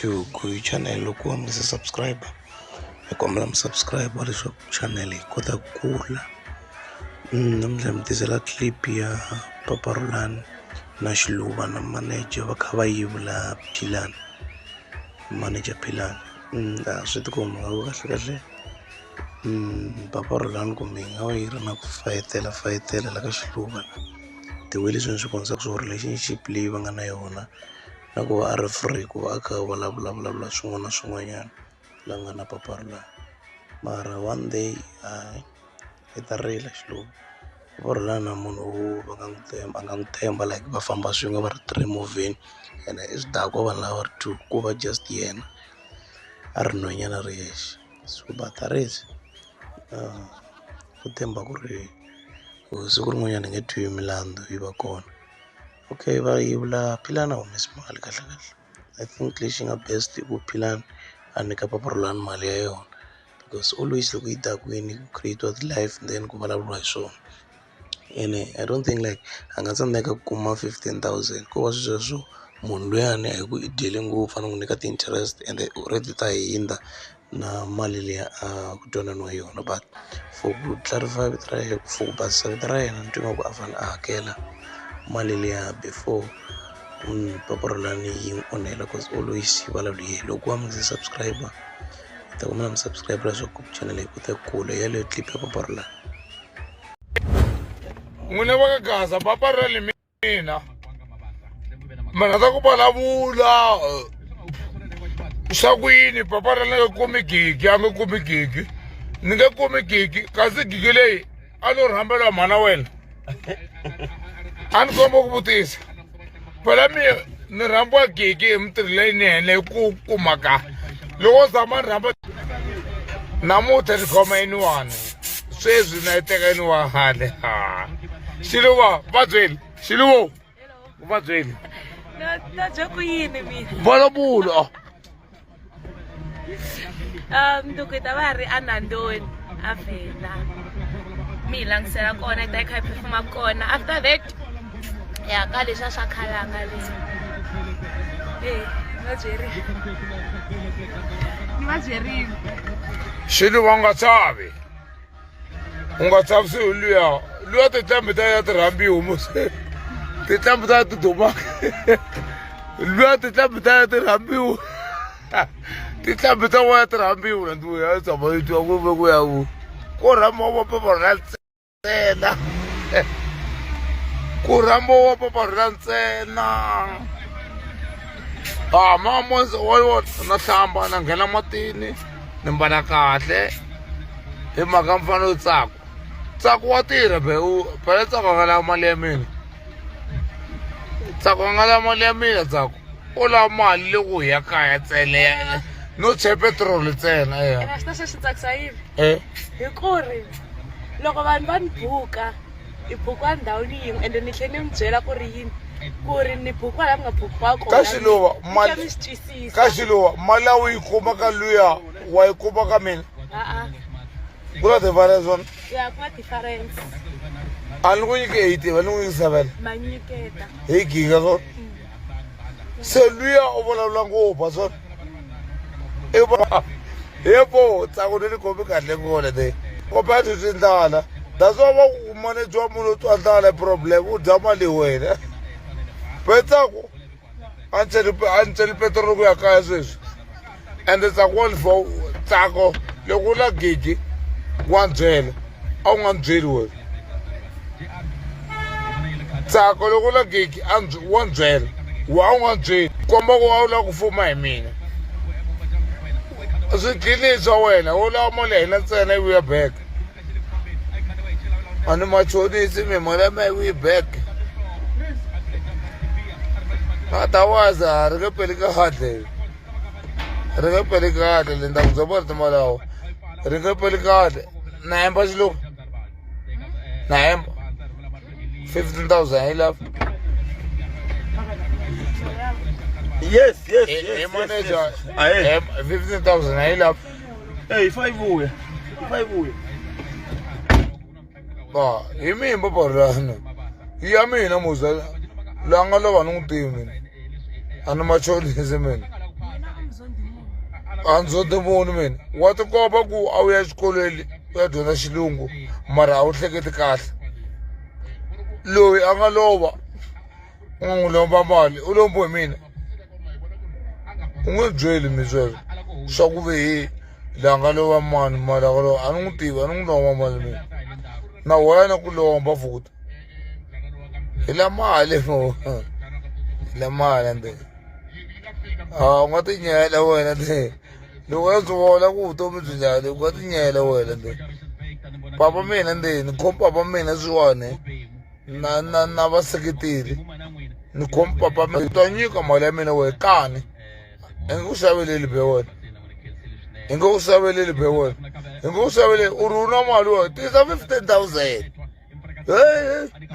to channel loko wa mi subscribe kombela mi subscribe leswaku channel yi kota ku kula. Namuntlha mi tisela clip ya Papa Rhulan Na Xiluva na manager va kha va yivula Philani, manager Philani. Swi tikomba nga kahle Papa Rhulan kumbe hi nga va yi ri na ku fayetela la ka Xiluva the way leswi ni swi konisaka swo relationship leyi va nga na yona na ku va a ri free ku va a kha vulavula swin'wana na swin'wanyana la nga na Papa Rhulan. Mara one day i ta rila Xiluva. Papa Rhulan na munhu wo va nga n'wi themba like va famba swin'we va ri three movheni and i swi daka vanhu lava ri two ku va just yena a ri nhwanyana ri yexe. So but arisi ku themba ku ri siku rin'wanyana hi nge twi milandzu yi va kona. Okay, va yivula Philani a humesi mali kahle. I think lexi nga best i ku Philani a nyika Papa Rhulan mali ya yona because always loko yi ta kwini ku create life then ku vulavuriwa hi swona. Ene I don't think like a nga tsandzeka ku kuma 15,000 ko va sweswo munhu luyani hi ku i dyele ngopfu a ni n'wi nyika ti-interest and already ta hindza na mali leyi a ku twananiwa yona. But for ku clarify vito ra yena for ku basisa vito ra yena ni twi nga ku a fanele a hakela mali liya before Papa Rhulan yi n'wi onhela because always yi vulavula hi loko wa mi nga se subscribe hi ta kuma na mi subscribe leswaku channel yi kota ku kula. Yaleyo clip ya Papa Rhulan. N'wina va ka gaza Papa Rhulan mina mi nga ta ku vulavula swa ku yini Papa Rhulan a nge kumi gigi a nge kumi gigi ni nge kumi gigi kasi gigi leyi a lo rhambela mhana wena a ni komba ku vutisa phela ni rhambiwa gigi hi mitirho leyi ni hene ku kumaka loko zama ni rhamba namuntlha ni khoma yiniwani sweswi na yi teka yiniwani Xiluva va byeli Xiluva va byeli na joku yini mina vulavula ndukwita va ri a Nandoni a Venda mi langisela kona ta kha performa kona after that ya ka leswa swa khalanga leswi va byerile ni va byerile Xiluva u nga chavi swi luya tintambi ta ya ti rhambiwa mose tintambi ta ya ti dumaka luya tintambi ta ya ti rhambiwa tintambi ta wena ti rhambiwa na ntiwe ya tshama yi twa ku ya ku rhamba wa Papa Rhulan ntsena ku rhamba wa Papa Rhulan ntsena mamonzi wa na hlamba na nghena matini ni mbala kahle hi mhaka mfana yo tsako wa tirha phela tsako nga lava mali ya mina tsako nga lava mali ya mina tsako u lava mali leku hi ya kaya ntsena no che petrol ntsena swi swi tsakisa yini hi ku ri loko vanhu va ni buka hi bukiwa ndhawini yin'we ende ni tlhela ni mi byela ku ri yini ku ri ni bukiwa laha mi nga bukiwa kona ka Xiluva mali ya u yi kuma ka luya wa yi kuma ka mina ku na difference wona ya ku na difference a ni ku nyike 80 va ni n'wi nyikisa 7 ma nyiketa hi giga swona se luya u vulavula ngopfu swona hepo tsako ni ni kombi kahle ngona te kombe a thwitwi ndlala that's why va ku manager wa munhu u twa ndlala problem u dya mali wena pe tsako a ni cheli petrol ku ya kaya sweswi ende tsako wa ni for tsako loko u na gigi wa ni byela a wu nga ni byeli wena tsako loko u na gigi wa ni byela wa wu nga ni byeli komba ku a wu lava ku fuma hi mina swidlili swa wena wo lava mali ya hina ntsena yi vuya back a ni machonisi mi mali ya mina yi vuyi back otherwise ri nge peli kahle le nda ku byoma ri timali awo ri nge peli kahle na hemba Xiluva na hemba 15,000 yi lava Yes. manager 15,000 I love. Hey, 5 uya. Ba, hi mina Papa Rhulan. Ya mina muza la nga lova ni n'wi tivi mina. A ni machonisi mina. a ndzi ti voni mina wa ti komba ku a wu ya xikolweni u ya dyondza xilungu mara a wu hleketi kahle loyi a nga lova u nga n'wi lomba mali u lombiwe hi mina u nge byeli mi sweswo swa ku ve hi la nga lova mani mali a nga lova a ni n'wi tivi a ni n'wi lomba mali mina na wena ku lomba futhi hi la mali mo hi la mali ande u nga ti nyela wena nde loko ya byi vona ku vutomi byi njhani u nga ti nyela wena nde papa mina nde ni khomi papa mina swiwani na vaseketeri ni khomi papa mina ta nyika mali ya mina wehe kani hi nge ku xaveleli be wena hi nge ku xaveleli be wena hi nge ku xaveleli u ri u na mali wena tisa 15,000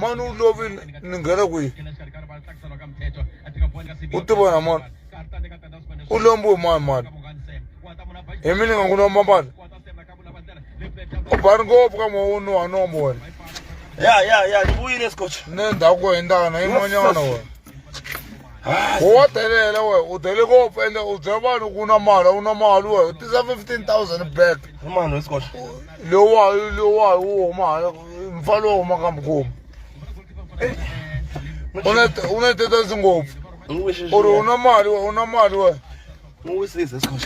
mani u lovile ni nghena kwihi u ti vona mani u lombiwe mani hi mina nga ku lomba mali u bani ngopfu ka moha u nuha nombo wena Ya, ni vuyile scotch. ne ndhaku wa hindana yin'wanyana wena wa delela we u dele ngopfu ende u byela vanhu ku na mali a wu na mali we u tisa 15,000 back Mano, scotch. lowahi wu huma mfalo wo huma ka mukhomi u na tetasi ngopfu u ri u na mali we Ngwisise scotch.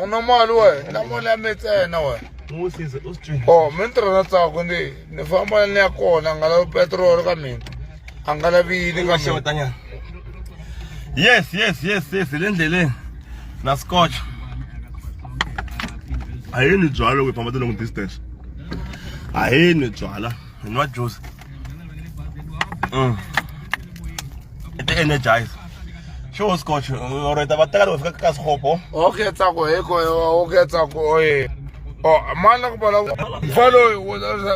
u na mali we na mali ya mitsena we Ngwisise usitrini. mi ni tirha na tsako ni famba ni ya kona a nga lavi petroli ka mina a nga lavini ka mina Yes, le ndleleni na scotch. Ayini byala ku famba long distance. Ayini byala, ni wa juice. It energize. Show scotch, already abataka lo fika ka sikhopo. okay tsako okay tsako mali na ku bala mfalo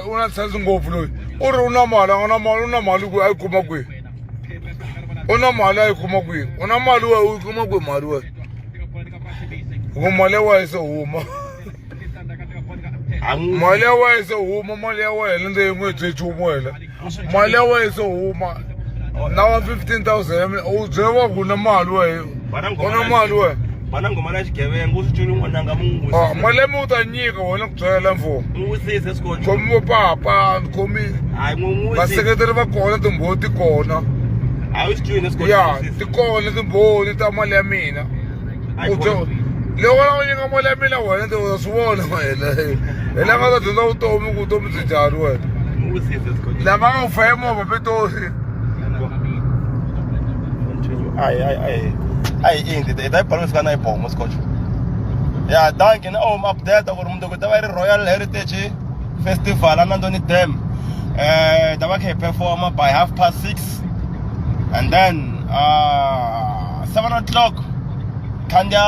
u na tshasi ngopfu loyi u ri u na mali u na mali ku a yi kuma kwihi u na mali a yi kuma kwihi u na mali we u yi kuma kwihi mali we ku mali ya wena se huma mali ya wena se huma mali ya wena ndzi n'wi twe nchumu wena mali ya wena se huma na wa 15,000 u byeriwa ku na mali we u na mali we Bana ngoma na xigevenga u swi twile n'wana nga mungu. mali leyi mi u ta nyika wena ku byela mfumo Ngwisise scotch. khomi vo papa ni khomi Hayi ngwisise. vaseketeri va kona timbhoni ti kona Hayi swi twile scotch. ya ti kona timbhoni ta mali ya mina loko va nyika mali ya mina wena ti u swi vona wena hi la nga ta dyondza vutomi ku vutomi byi njhani wena Ngwisise scotch. lava nga ku fa hi movha pitosi Ai inte det är bara ska na ibomo scotch. Ja, danke na update ku ri munhu ku ta va ri Royal Heritage Festival anandoni dam. Da va ke perform by 6:30 and then 7 o'clock khandya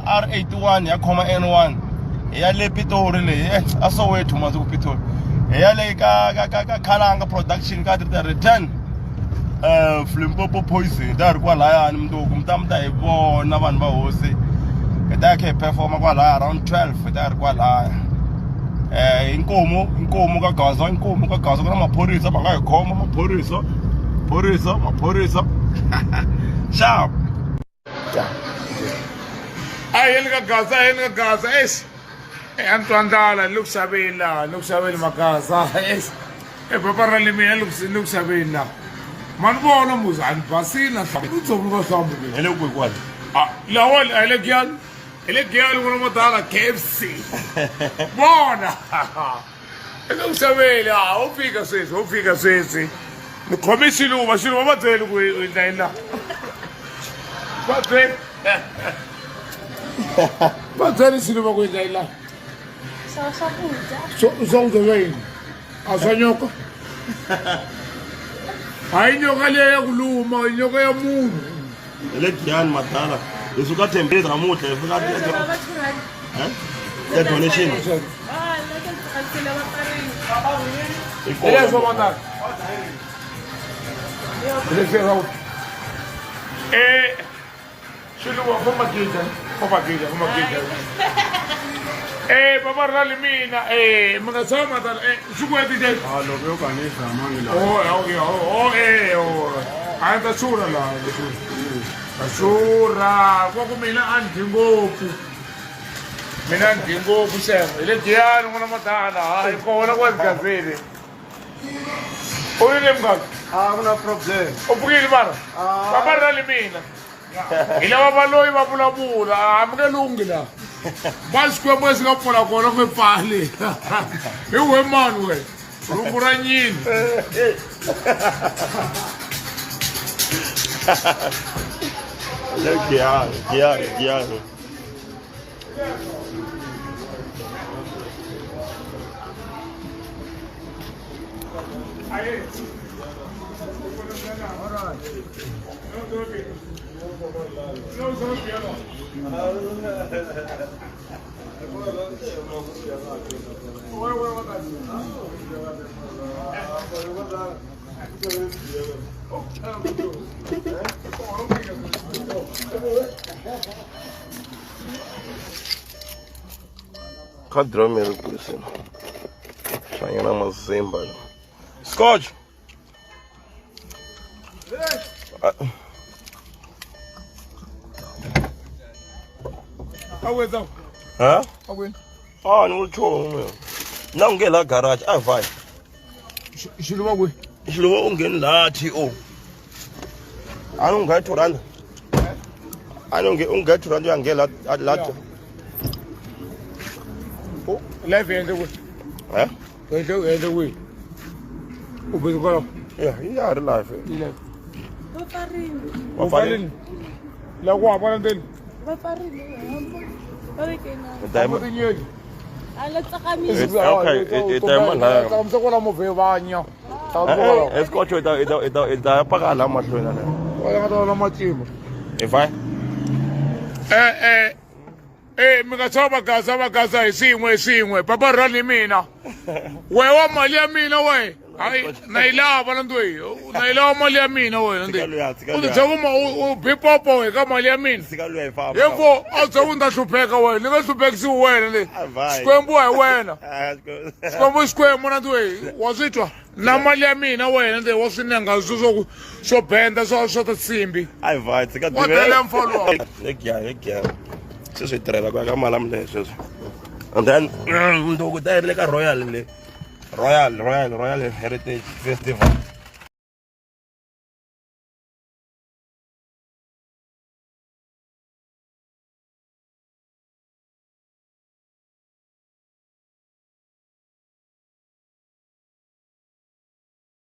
R81 ya khoma N1 ya le Pitori le a Soweto mazi ku Pitori ya le ka Khalanga production ka the return Flimpopo poison da ri kwalaya ni mnduku mta hi vona vanhu va hosi ta ke perform kwalaya around 12 ta ri kwalaya inkomo ka gaza kuna maphorisa va nga hi khoma maphorisa sharp yeni ka gaza a ni twa ndlala ni le ku xaveni magaza papa ra le mina ni ku xaveni laha mani vona muzi a ni basile na ntshombo ka hlambu hele ku kwala lawa hi le giyali ku na modala KFC vona eka ku xaveni u fika sweswi ni khome xiluva va byeli ku hi ta yini laha va byeli xiluva ku hi ta yini laha swakudya swa yini a swa nyoka hayi nyoka leyi ya ku luma nyoka ya munhu hele giyani madala hi suka thembezi namuhla hi fika ya donation leswo vanaka leswi xiluva fambagija papa ra le mina mi nga tshama tala xikwetije loko yo kanisa mangi la a ni ta xurha laha ta xurha kwa ku mina a ni dyi ngopfu mina ngingopfu sengo ile giyani n'wana matana hayi kona kwezigazini uyile mngaka Kuna problem. u pfukile mara papa rali mina hi lava va loyi va vulavula hambi nge lungi laha va xikwembu lexi nga pfula kona ku pfali hi we mani we rungu ra nyini Giyani. Can't draw me the person. Trying to mazimba. Scotch. aweza Huh? awena Oh, no trouble. Now get la garage. I vai. xiluva kwe Xilo ungeni lathi I don't get to run. I don't get to run and get lathi. life ende kwe Huh? ende kwe u bezikala Yeah, you are alive. ile Va pfarile. u pfalini la ku hambana ndeni Va pfarile. Va veke na. Diamond. tinyeki Ala tsakamisa. Okay, diamond la. tsakamisa kwala movhe vanya Escotch ita pakala mahlweni la. wala nga ta na matimba If I mi nga tshama bagaza hi swin'we papa rali mina we wa mali ya mina we hayi na yi lava na ndweyi na yi lava mali ya mina wena ndi u ti byakuma u bipopo we ka mali ya mina sika luya ifamba. hemvo a byaku ni ta hlupheka wena ni nga hluphekisiwi wena le xikwembu hi wena xikwembu na ndweyi wa swi twa na mali ya mina wena ndi wa swinenga swo benda swa tinsimbi Ai vai, sika wa tele mfolo Lekia. Seswi tirhela ku ya ka mali amle sweswi. And then ndo ku ta le ka Royal Heritage Festival.